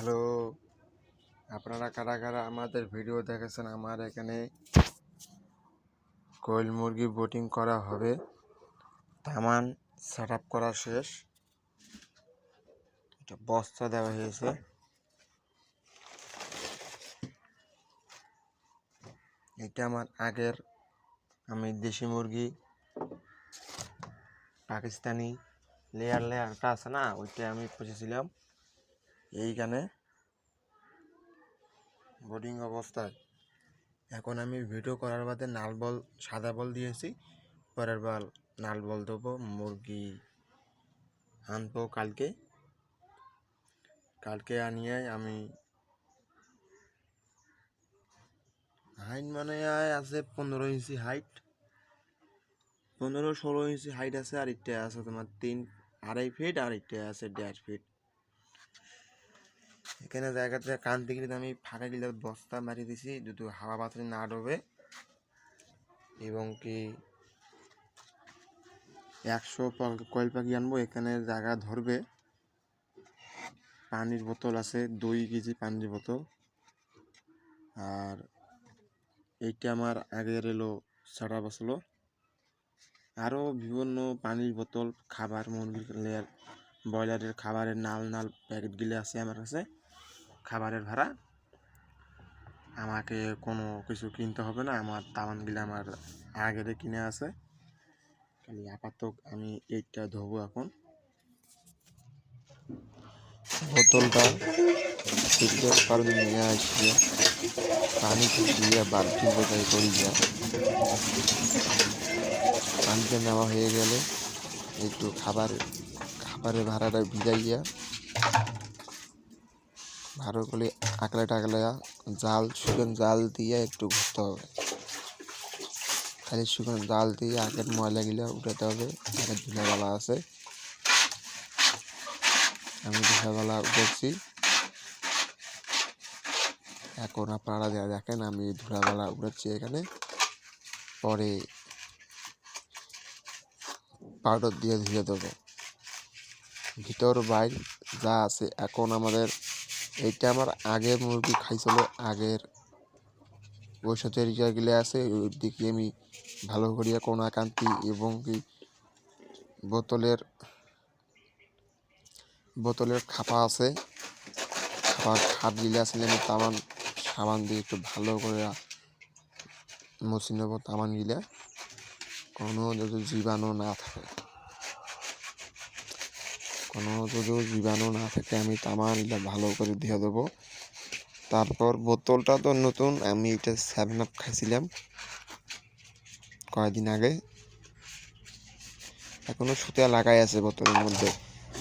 Hello, আপনারা কারা কারা আমাদের ভিডিও দেখেছেন? আমার এখানে কোয়েল মুরগি বোটিং করা হবে, তামান সেট আপ করা শেষ। এটা বস্তা দেওয়া হয়েছে। এটা আমার আগের আমি দেশি মুরগি পাকিস্তানি লেয়ারটা আছে না, ওইটা আমি পুষেছিলাম এইখানে বোটিং অবস্থায়। এখন আমি ভিডিও করার বাদে নাল বল সাদা বল দিয়েছি, পরের বার নাল বল দেবো। মুরগি আনবো কালকে আনিয়ে আমি হাইট মানে আছে 15 ইঞ্চি হাইট, 15-16 ইঞ্চি হাইট আছে। আর এটা আছে তোমার 3-2.5 ফিট, আর এটা আছে 1.5 ফিট। এখানে জায়গাটা কান থেকে আমি ফাঁকা গিলে বস্তা মারিয়ে দিছি যদি হাওয়া বাতাস না ডোবে, এবং কি 100 কয়েল পাখি আনবো। এখানে জায়গা ধরবে। পানির বোতল আছে 2 কেজি পানির বোতল। আর এইটা আমার আগের সেট আপ আসলো। আরও বিভিন্ন পানির বোতল, খাবার, মুরগির লেয়ার, ব্রয়লারের খাবারের নাল প্যাকেটগুলো আছে আমার কাছে। খাবারের ভাড়া আমাকে কোনো কিছু কিনতে হবে না, আমার তামানগুলো আমার আগের কিনে আছে। খালি আপাতত আমি এইটা ধোবো। এখন বোতলটা ফিল্টার করে নিয়ে আসিয়ে পানি দিয়ে বালতি বোঝাই করি যা। পানিটা নেওয়া হয়ে গেলে একটু খাবারের ভাড়াটা ভিজাইয়া ভালো করে আকলা শুকনো জাল দিয়ে একটু ঘুরতে হবে। খালি শুকনো জাল দিয়ে আগের ময়লাগুলো উঠাতে হবে। আগের ধুলাবালা আছে, আমি ধুলাবালা উঠেছি। এখন আপনারা দেখেন আমি ধুলাবালা উঠেছি এখানে। পরে পাউডার দিয়ে ধুয়ে দেবো ভিতর বাইর যা আছে। এখন আমাদের এইটা আমার আগের মুরগি খাইছিল, আগের ওই সাথে রিচার্জগুলো আছে। ওই দিকে আমি ভালো করিয়া কোনাকান্তি এবং কি বোতলের খাপা আছে, খাট গিলে আসলে আমি সাবান দিয়ে একটু ভালো করে মুছে নেবো তামান গিলা, কোনো যদি জীবাণু না থাকে আমি তামান গিলা ভালো করে দিয়ে দেবো। তারপর বোতলটা তো নতুন, আমি এটা 7 আপ খাইছিলাম কয়েকদিন আগে, এখনো সুতা লাগাই আছে বোতলের মধ্যে।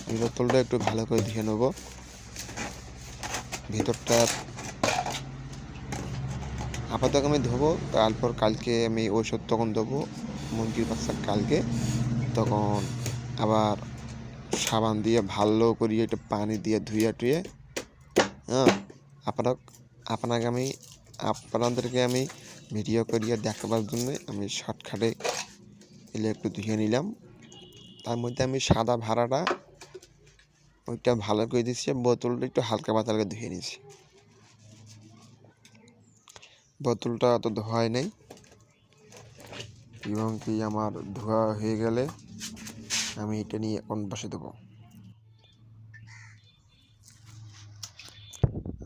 এই বোতলটা একটু ভালো করে ধুয়ে নেবো। ভিতরটা আপাতত আমি ধোবো, তারপর কালকে আমি ঔষধ তখন দেবো মুরগির বাচ্চা কালকে। তখন আবার সাবান দিয়ে ভালো করিয়ে একটু পানি দিয়ে ধুয়ে টুয়ে, হ্যাঁ, আপনাদেরকে আমি ভিডিও করিয়ে দেখাবার জন্য আমি শর্টকাটে এলে একটু ধুয়ে নিলাম। তার মধ্যে আমি সাদা ভাড়াটা ওইটা ভালো করে দিচ্ছি, বোতলটা একটু হালকা পাতলা ধুয়ে নিয়েছি। বোতলটা অত ধোয়াই নেই, এবং কি আমার ধোয়া হয়ে গেলে আমি এটা নিয়ে এখন বসে দেবো।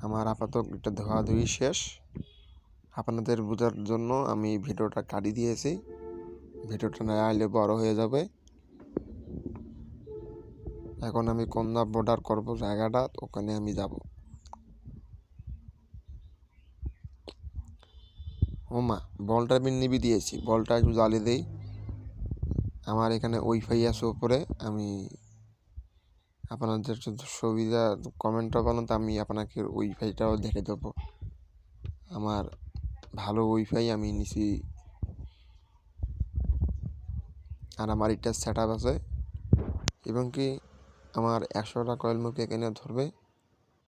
আমার আপাতত এটা ধোয়াধুয়ি শেষ। আপনাদের বোঝার জন্য আমি ভিডিওটা কাটি দিয়েছি, ভিডিওটা না আসলে বড় হয়ে যাবে। এখন আমি কন্যা বর্ডার করব জায়গাটা, ওখানে আমি যাব। ওমা, বলটা আমি নিবি দিয়েছি, বলটা একটু জ্বালিয়ে দেই। আমার এখানে ওয়াইফাই আছে উপরে, আমি আপনাদের সুবিধা কমেন্টও বলেন তো আমি আপনাকে ওয়াইফাইটাও দেখে দেবো। আমার ভালো ওয়াইফাই আমি নিছি, আর আমার এটা সেট আপ আছে। এবং কি আমার 100টা কয়েল মুরগি এখানে ধরবে।